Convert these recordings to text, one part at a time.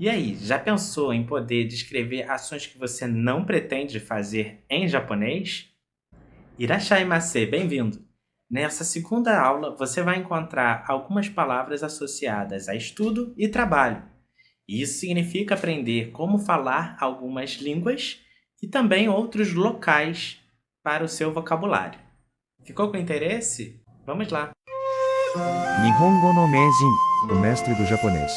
E aí, já pensou em poder descrever ações que você não pretende fazer em japonês? Irashaimase, bem-vindo! Nessa segunda aula, você vai encontrar algumas palavras associadas a estudo e trabalho. Isso significa aprender como falar algumas línguas e também outros locais para o seu vocabulário. Ficou com interesse? Vamos lá! Nihongo no Meijin, o mestre do japonês.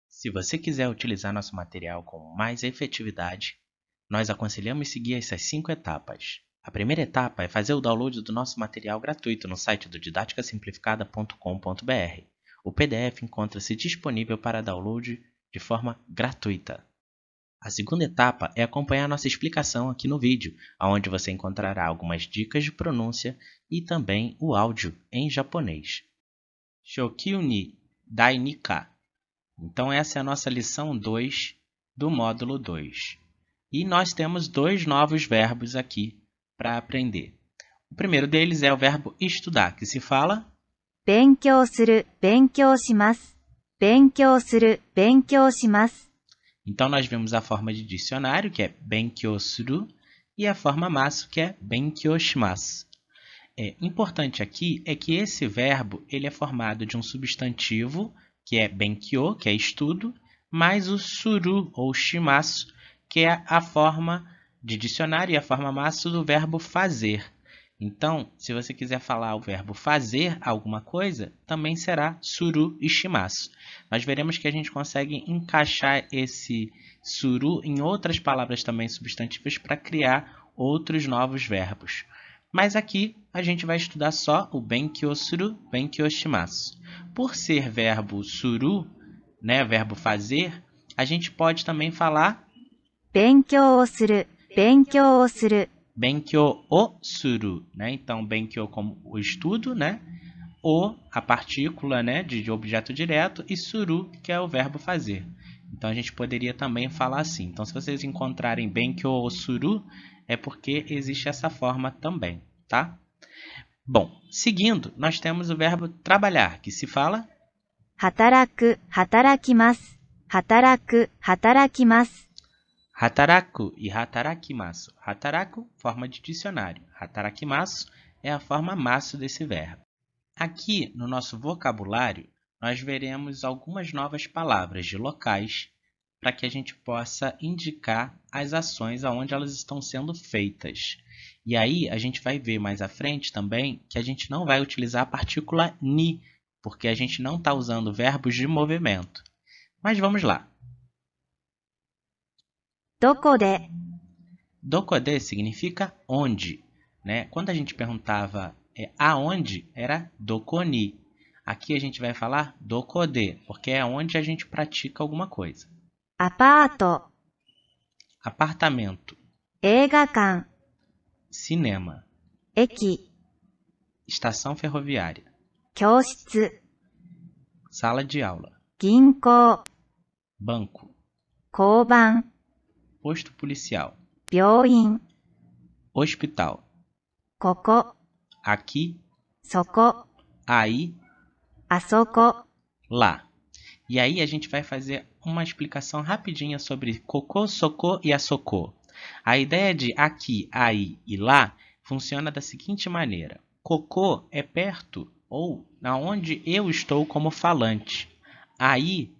Se você quiser utilizar nosso material com mais efetividade, nós aconselhamos seguir essas 5 etapas. A primeira etapa é fazer o download do nosso material gratuito no site do didaticasimplificada.com.br. O PDF encontra-se disponível para download de forma gratuita. A segunda etapa é acompanhar nossa explicação aqui no vídeo, onde você encontrará algumas dicas de pronúncia e também o áudio em japonês. Shokyu ni dai ni ka. Então essa é a nossa lição 2 do módulo 2. E nós temos 2 novos verbos aqui para aprender. O primeiro deles é o verbo estudar, que se fala 勉強する、勉強します。勉強する、勉強します。 Então nós vemos a forma de dicionário, que é benkyou suru, e a forma masu, que é benkyou shimasu. Importante aqui é que esse verbo ele é formado de um substantivo, que é benkyou, que é estudo, mais o suru ou shimasu, que é a forma de dicionário e a forma masu do verbo fazer. Então, se você quiser falar o verbo fazer alguma coisa, também será suru e shimasu. Nós veremos que a gente consegue encaixar esse suru em outras palavras também substantivas para criar outros novos verbos. Mas aqui a gente vai estudar só o benkyou suru, benkyou shimasu. Por ser verbo suru, né, verbo fazer, a gente pode também falar 勉強をする、勉強をする。 benkyou o suru, né? Então benkyou como o estudo, né? O, a partícula, né, de objeto direto, e suru, que é o verbo fazer. Então a gente poderia também falar assim. Então se vocês encontrarem benkyou ou suru, é porque existe essa forma também, tá? Bom, seguindo, nós temos o verbo trabalhar, que se fala 働く、働きます。働く、働きます。 hataraku e hatarakimasu. Hataraku, forma de dicionário. Hatarakimasu é a forma masu desse verbo. Aqui no nosso vocabulário, nós veremos algumas novas palavras de locais para que a gente possa indicar as ações aonde elas estão sendo feitas. E aí a gente vai ver mais à frente também que a gente não vai utilizar a partícula ni, porque a gente não está usando verbos de movimento. Mas vamos lá. どこで、 Dokode significa onde, né? Quando a gente perguntava aonde, era dokoni. Aqui a gente vai falar dokode, porque é onde a gente pratica alguma coisa. アパート、 Apartamento, 映画館、 cinema, 駅、 estação ferroviária, 教室、 sala de aula, 銀行、 banco, 交番、 posto policial, 病院、 hospital, ここ、 aqui, そこ、 aí, あそこ。 lá. E aí a gente vai fazer uma explicação rapidinha sobre koko, soko e asoko. A ideia de aqui, aí e lá funciona da seguinte maneira. Koko é perto ou aonde eu estou como falante. Aí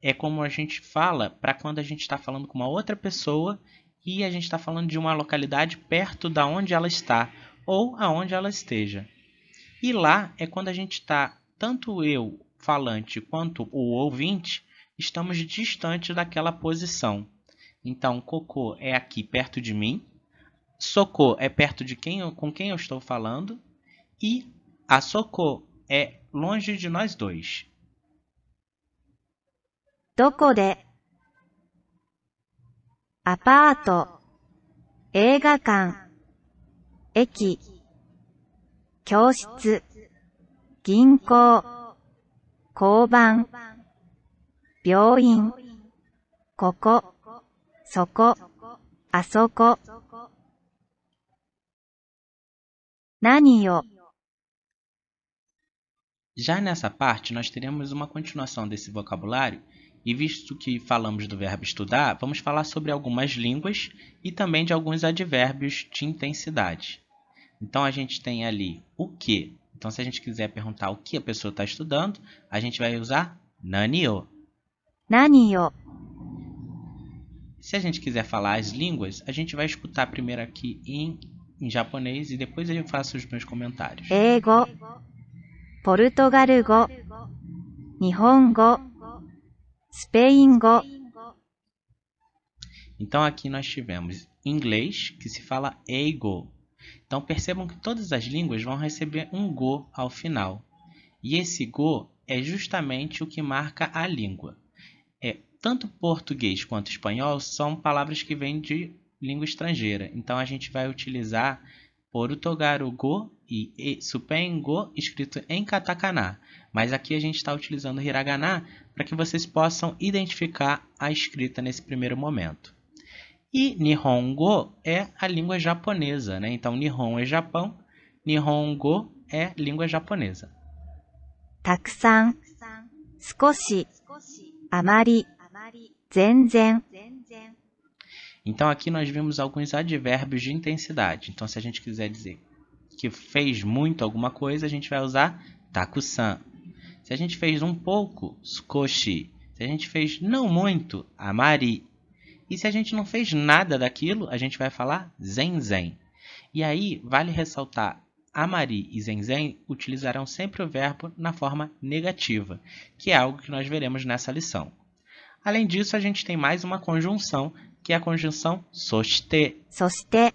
é como a gente fala para quando a gente está falando com uma outra pessoa e a gente está falando de uma localidade perto da onde ela está ou aonde ela esteja. E lá é quando a gente está, tanto eu, falante, quanto o ouvinte, estamos distantes daquela posição. Então, koko é aqui perto de mim, soko é perto de com quem eu estou falando e asoko é longe de nós dois. どこで、アパート、映画館、駅、教室、銀行、交番、病院、ここ、そこ、あそこ。何を、 Já nessa parte, nós teremos uma continuação desse vocabulário e, visto que falamos do verbo estudar, vamos falar sobre algumas línguas e também de alguns advérbios de intensidade. Então, a gente tem ali o que. Então, se a gente quiser perguntar o que a pessoa está estudando, a gente vai usar nani o. 何を、 Se a gente quiser falar as línguas, a gente vai escutar primeiro aqui em japonês e depois eu faço os meus comentários. 英語、ポルトガル語、日本語、スペイン語、 Então, aqui nós tivemos inglês, que se fala eigo. Então, percebam que todas as línguas vão receber um go ao final. E esse go é justamente o que marca a língua. Tanto português quanto espanhol são palavras que vêm de língua estrangeira. Então, a gente vai utilizar Porutogaru go e Supen go escrito em katakana. Mas aqui a gente está utilizando hiragana para que vocês possam identificar a escrita nesse primeiro momento. E Nihongo é a língua japonesa, né? Então, Nihon é Japão, Nihongo é língua japonesa. たくさん、少し、あまり、全然、 Então, aqui nós vimos alguns advérbios de intensidade. Então, se a gente quiser dizer que fez muito alguma coisa, a gente vai usar takusan. Se a gente fez um pouco, sukoshi. Se a gente fez não muito, amari. E se a gente não fez nada daquilo, a gente vai falar zenzen. E aí, vale ressaltar, amari e zenzen utilizarão sempre o verbo na forma negativa, que é algo que nós veremos nessa lição. Além disso, a gente tem mais uma conjunção, que é a conjunção soshite. そして、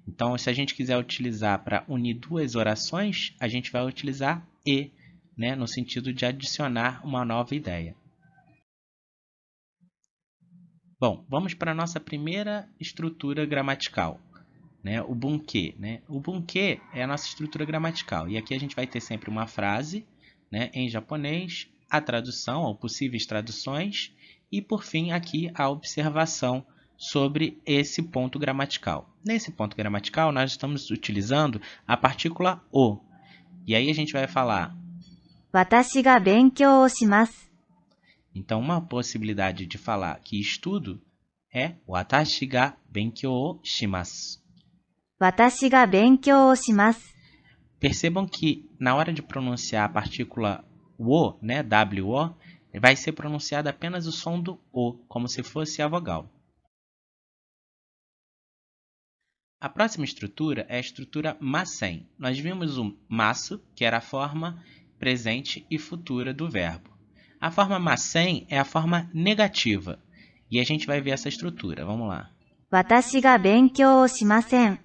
Então, se a gente quiser utilizar para unir duas orações, a gente vai utilizar e, né, no sentido de adicionar uma nova ideia. Bom, vamos para a nossa primeira estrutura gramatical, né, o bunke. Né? O bunke é a nossa estrutura gramatical. E aqui a gente vai ter sempre uma frase, né, em japonês, a tradução ou possíveis traduções e, por fim, aqui a observação sobre esse ponto gramatical. Nesse ponto gramatical, nós estamos utilizando a partícula o. E aí a gente vai falar. 私が勉強をします。 Então, uma possibilidade de falar que estudo é watashi ga benkyou o shimasu. 私が勉強をします。 Percebam que na hora de pronunciar a partícula o, né, wo, vai ser pronunciado apenas o som do o, como se fosse a vogal. A próxima estrutura é a estrutura masen. Nós vimos o masu, que era a forma presente e futura do verbo. A forma masen é a forma negativa. E a gente vai ver essa estrutura. Vamos lá. 私が勉強をしません。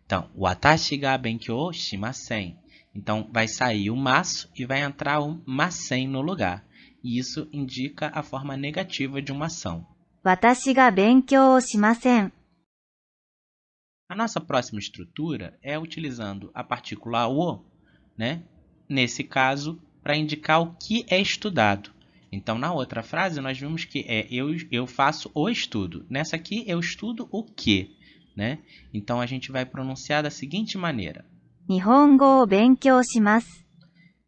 Então, watashi ga benkyou shimasen. Então, vai sair o masu e vai entrar o masen no lugar. E isso indica a forma negativa de uma ação. 私が勉強をしません。 A nossa próxima estrutura é utilizando a partícula o, né? Nesse caso, para indicar o que é estudado. Então, na outra frase, nós vimos que eu faço o estudo. Nessa aqui, eu estudo o que, né? Então, a gente vai pronunciar da seguinte maneira. 日本語を勉強します。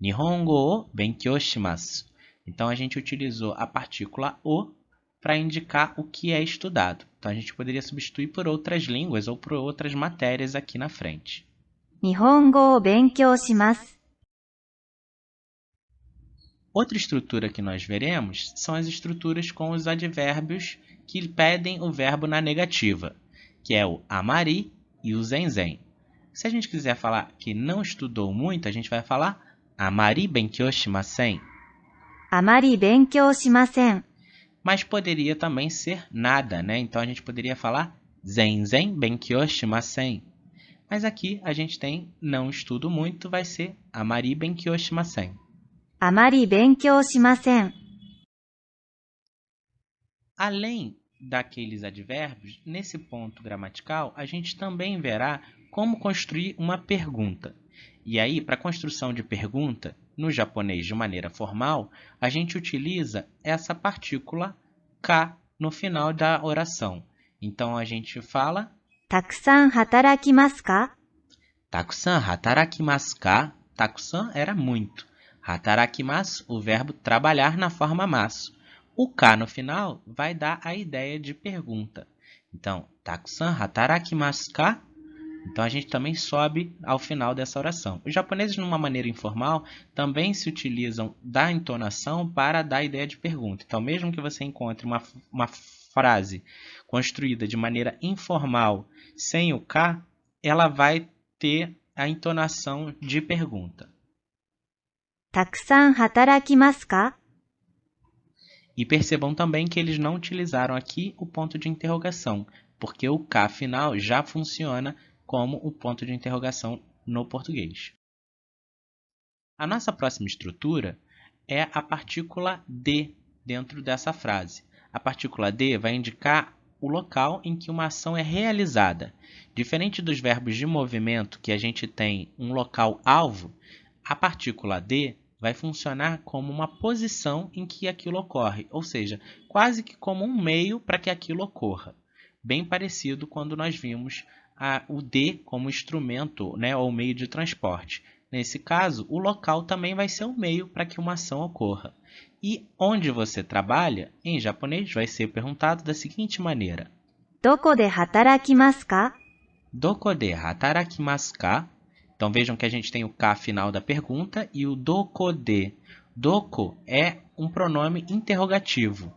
Nihongo o benkyou shimasu. Então, a gente utilizou a partícula o para indicar o que é estudado. Então, a gente poderia substituir por outras línguas ou por outras matérias aqui na frente. 日本語を勉強します。 Outra estrutura que nós veremos são as estruturas com os advérbios que pedem o verbo na negativa, que é o amari e o zenzen. Se a gente quiser falar que não estudou muito, a gente vai falar amari benkyou shimasen. あまり勉強しません。 Mas poderia também ser nada, né? Então a gente poderia falar zenzen benkyou shimasen. Mas aqui a gente tem não estudo muito, vai ser amari benkyou shimasen. あまり勉強しません。 Além daqueles advérbios, nesse ponto gramatical, a gente também verá como construir uma pergunta. E aí, para a construção de pergunta, no japonês de maneira formal, a gente utiliza essa partícula ka no final da oração. Então, a gente fala たくさん働きますか？ Takusan hatarakimasu ka? Takusan era muito. Hatarakimasu, o verbo trabalhar na forma masu. O ka no final vai dar a ideia de pergunta. Então, takusan hatarakimasu ka? Então, a gente também sobe ao final dessa oração. Os japoneses, de uma maneira informal, também se utilizam da entonação para dar a ideia de pergunta. Então, mesmo que você encontre uma frase construída de maneira informal, sem o ka, ela vai ter a entonação de pergunta. たくさん働きますか? E percebam também que eles não utilizaram aqui o ponto de interrogação, porque o ka final já funciona como o ponto de interrogação no português. A nossa próxima estrutura é a partícula de dentro dessa frase. A partícula de vai indicar o local em que uma ação é realizada. Diferente dos verbos de movimento, que a gente tem um local alvo, a partícula de vai funcionar como uma posição em que aquilo ocorre, ou seja, quase que como um meio para que aquilo ocorra. Bem parecido quando nós vimos o de como instrumento, né, ou meio de transporte. Nesse caso, o local também vai ser o meio para que uma ação ocorra. E onde você trabalha, em japonês, vai ser perguntado da seguinte maneira: どこで働きますか? Doko de hatarakimasu ka? Então vejam que a gente tem o ka final da pergunta e o doko de. Doko é um pronome interrogativo.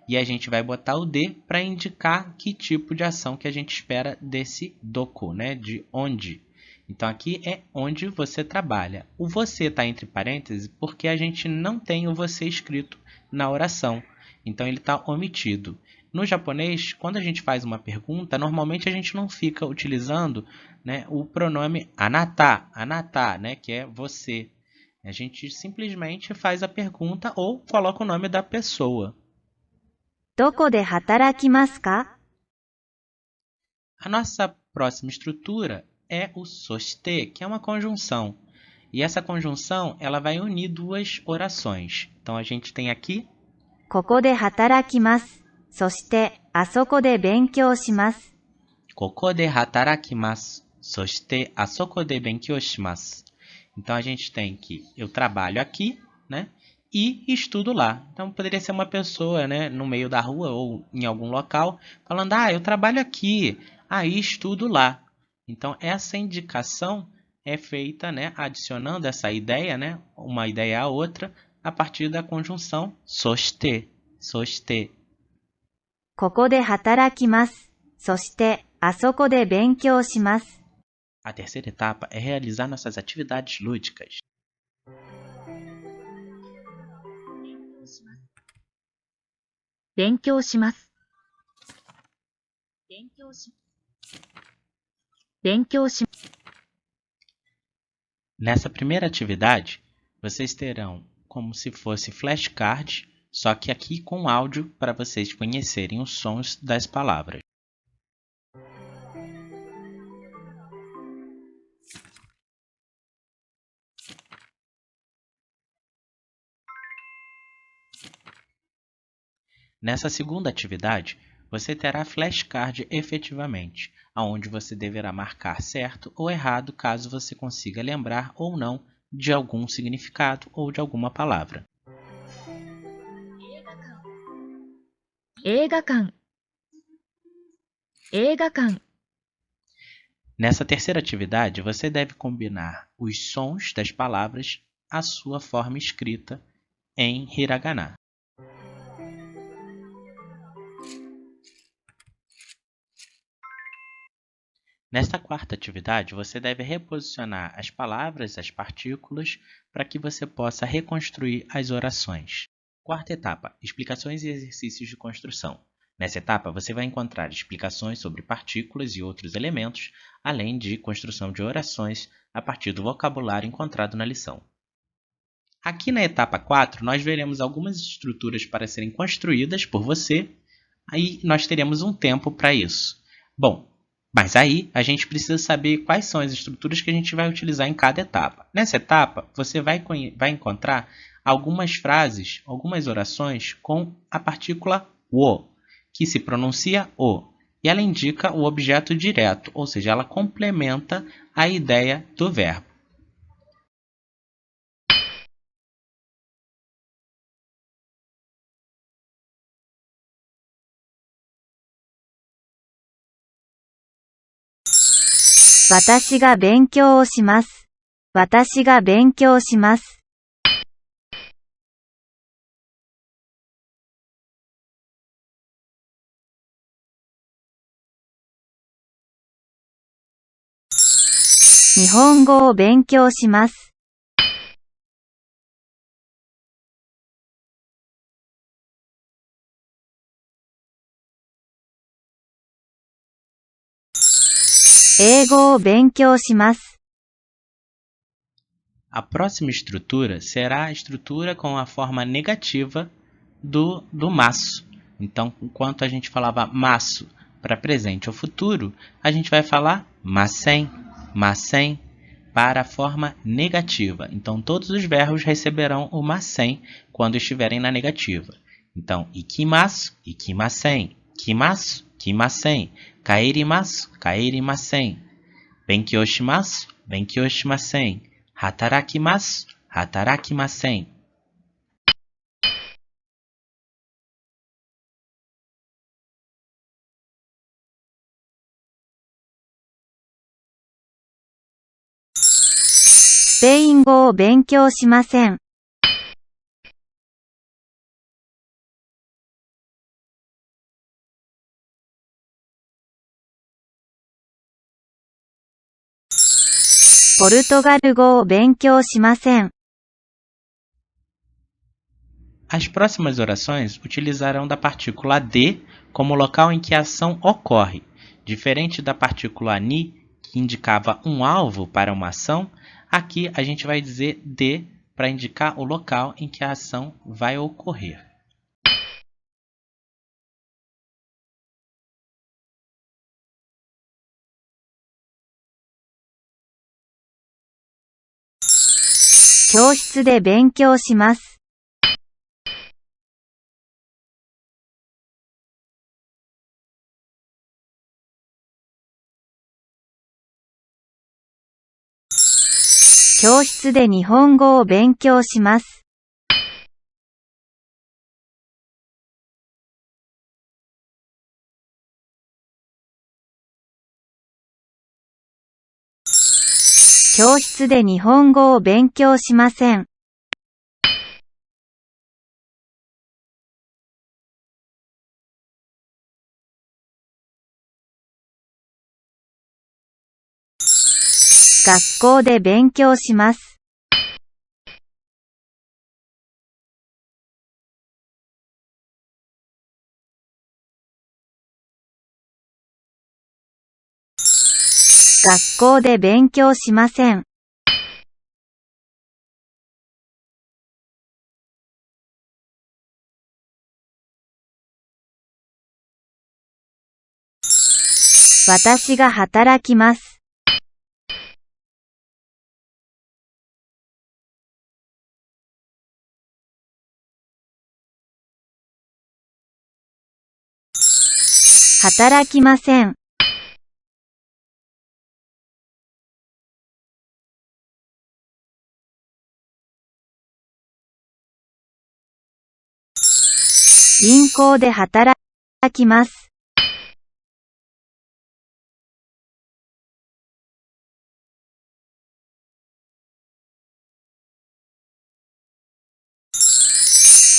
E a gente vai botar o de para indicar que tipo de ação que a gente espera desse doko, né? De onde. Então aqui é onde você trabalha. O você está entre parênteses porque a gente não tem o você escrito na oração. Então ele está omitido. No japonês, quando a gente faz uma pergunta, normalmente a gente não fica utilizando, né, o pronome anata, né, que é você. A gente simplesmente faz a pergunta ou coloca o nome da pessoa. どこで働きますか? A nossa próxima estrutura é o soshite, que é uma conjunção. E essa conjunção ela vai unir duas orações. Então a gente tem aqui ここで働きます。そして、あそこで勉強します。 Koko de hatarakimasu, soshite asoko de benkyou shimasu. Então a gente tem que eu trabalho aqui, né? E estudo lá. Então poderia ser uma pessoa, né, no meio da rua ou em algum local, falando: eu trabalho aqui, aí estudo lá. Então essa indicação é feita, né, adicionando essa ideia, né, uma ideia à outra, a partir da conjunção soshite. Soshite. ここで働きます。そして、あそこで勉強します。 A terceira etapa é realizar nossas atividades lúdicas. 勉強します。勉強します。 Nessa primeira atividade, vocês terão como se fosse flashcard, só que aqui com áudio para vocês conhecerem os sons das palavras. Nessa segunda atividade, você terá flashcard efetivamente, onde você deverá marcar certo ou errado caso você consiga lembrar ou não de algum significado ou de alguma palavra. 映画館。映画館。 Nessa terceira atividade, você deve combinar os sons das palavras à sua forma escrita em hiragana. Nesta quarta atividade, você deve reposicionar as palavras, as partículas, para que você possa reconstruir as orações. Quarta etapa, explicações e exercícios de construção. Nessa etapa, você vai encontrar explicações sobre partículas e outros elementos, além de construção de orações a partir do vocabulário encontrado na lição. Aqui na etapa 4, nós veremos algumas estruturas para serem construídas por você, aí nós teremos um tempo para isso. Bom, mas aí a gente precisa saber quais são as estruturas que a gente vai utilizar em cada etapa. Nessa etapa, você vai encontrar algumas frases, algumas orações com a partícula o, que se pronuncia o. e ela indica o objeto direto, ou seja, ela complementa a ideia do verbo. Watashi ga benkyou o shimasu. Watashi ga benkyou shimasu. Nihongo o benkyou shimasu. 英語を勉強します。 A próxima estrutura será a estrutura com a forma negativa do maço. Então, enquanto a gente falava maço para presente ou futuro, a gente vai falar masen, masen para a forma negativa. Então, todos os verbos receberão o masen quando estiverem na negativa. Então, ikimasu, ikimasen, kimasu, kimasen, kaerimasu, kaerimasen, benkyou shimasu, benkyou shimasen, hatarakimasu, hatarakimasen. Spain 語を勉強しません。 ポルトガル語を勉強しません。 As próximas orações utilizarão da partícula de como local em que a ação ocorre. Diferente da partícula ni, que indicava um alvo para uma ação, aqui a gente vai dizer de para indicar o local em que a ação vai ocorrer. "教室で勉強します。 教室で日本語を勉強します。 教室で日本語を勉強しません。 学校で勉強します。 学校で勉強しません。 私が働きます。 働きません。 銀行で働きます。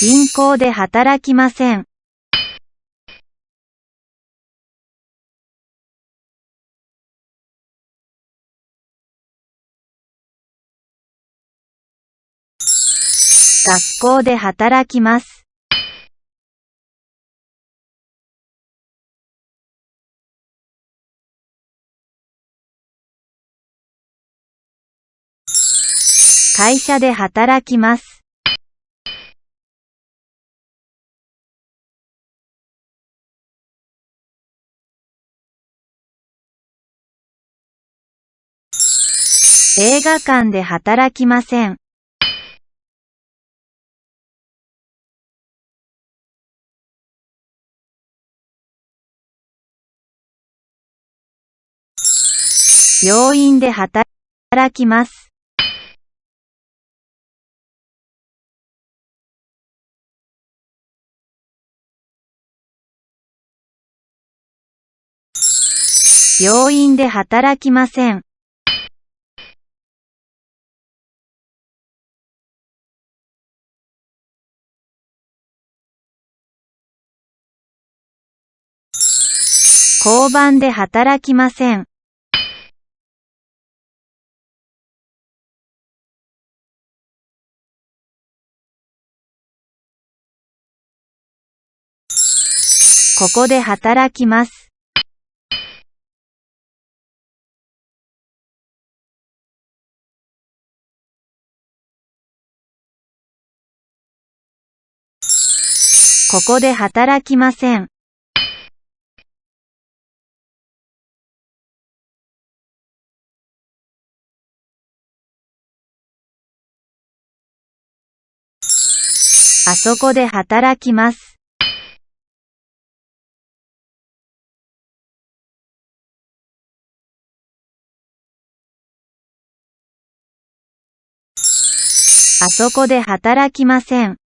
銀行で働きません。 学校で働きます。 会社で働きます。 映画館で働きません。病院で働きます。病院で働きません。交番で働きません。ここで働きます。ここで働きません。あそこで働きます。あそこで働きません。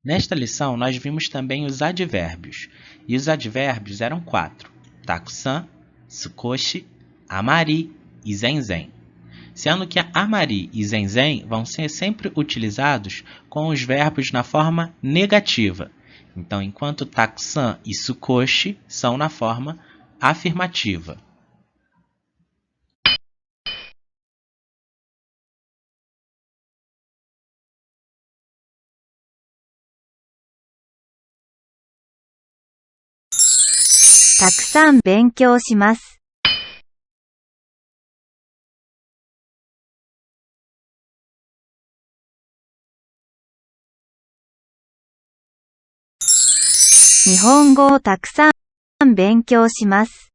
Nesta lição, nós vimos também os advérbios. E os advérbios eram 4: taku-san, tsukoshi, amari e zenzen. Sendo que amari e zenzen vão ser sempre utilizados com os verbos na forma negativa. Então, enquanto taku-san e tsukoshi são na forma afirmativa. たくさん勉強します。日本語をたくさん勉強します。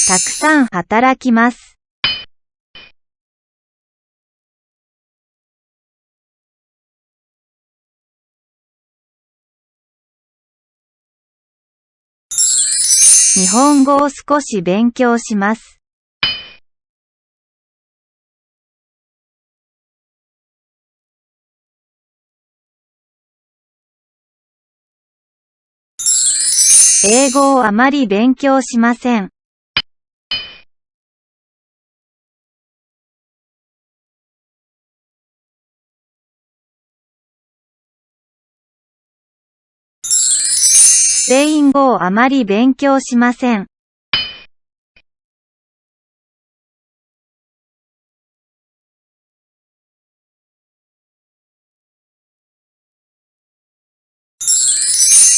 たくさん働きます。日本語を少し勉強します。英語をあまり勉強しません。スペイン語をあまり勉強しません。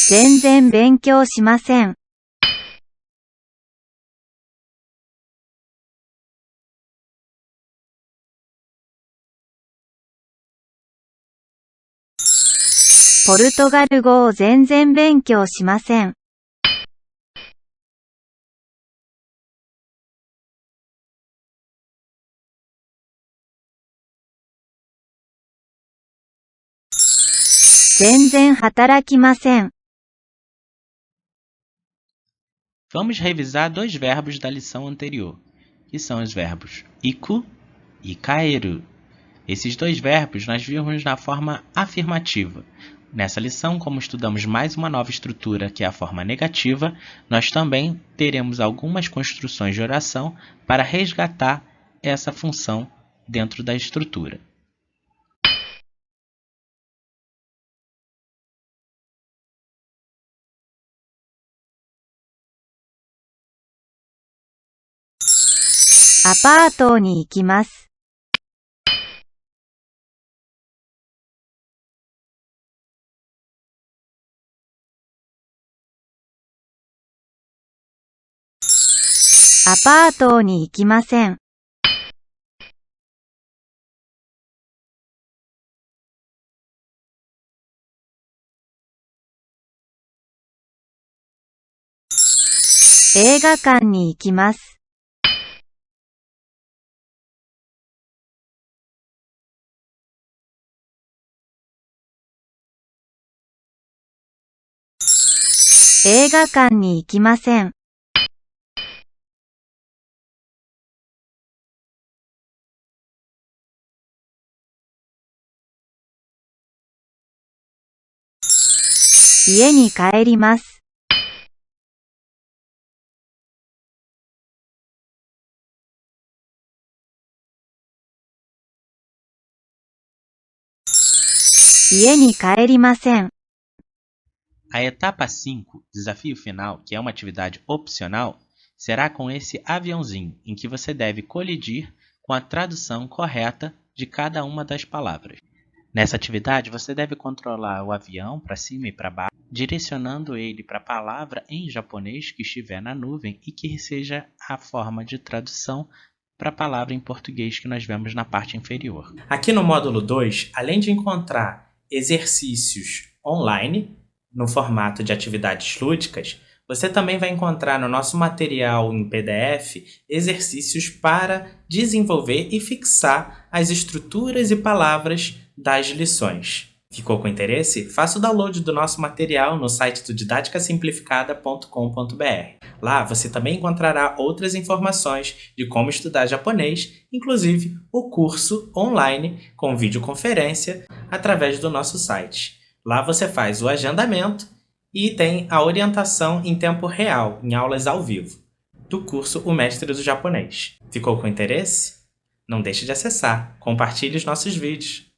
全然勉強しません。ポルトガル語を全然勉強しません。全然働きません。Vamos revisar dois verbos da lição anterior, que são os verbos iku e kaeru. Esses dois verbos nós vimos na forma afirmativa. Nessa lição, como estudamos mais uma nova estrutura, que é a forma negativa, nós também teremos algumas construções de oração para resgatar essa função dentro da estrutura. A アパートに行きます。アパートに行きません。映画館に行きます。映画館に行きません。家に帰ります。家に帰りません。A etapa 5, desafio final, que é uma atividade opcional, será com esse aviãozinho, em que você deve colidir com a tradução correta de cada uma das palavras. Nessa atividade, você deve controlar o avião para cima e para baixo, direcionando ele para a palavra em japonês que estiver na nuvem e que seja a forma de tradução para a palavra em português que nós vemos na parte inferior. Aqui no módulo 2, além de encontrar exercícios online, no formato de atividades lúdicas, você também vai encontrar no nosso material em PDF exercícios para desenvolver e fixar as estruturas e palavras das lições. Ficou com interesse? Faça o download do nosso material no site do didaticasimplificada.com.br. Lá você também encontrará outras informações de como estudar japonês, inclusive o curso online com videoconferência através do nosso site. Lá você faz o agendamento e tem a orientação em tempo real, em aulas ao vivo, do curso O Mestre do Japonês. Ficou com interesse? Não deixe de acessar, compartilhe os nossos vídeos.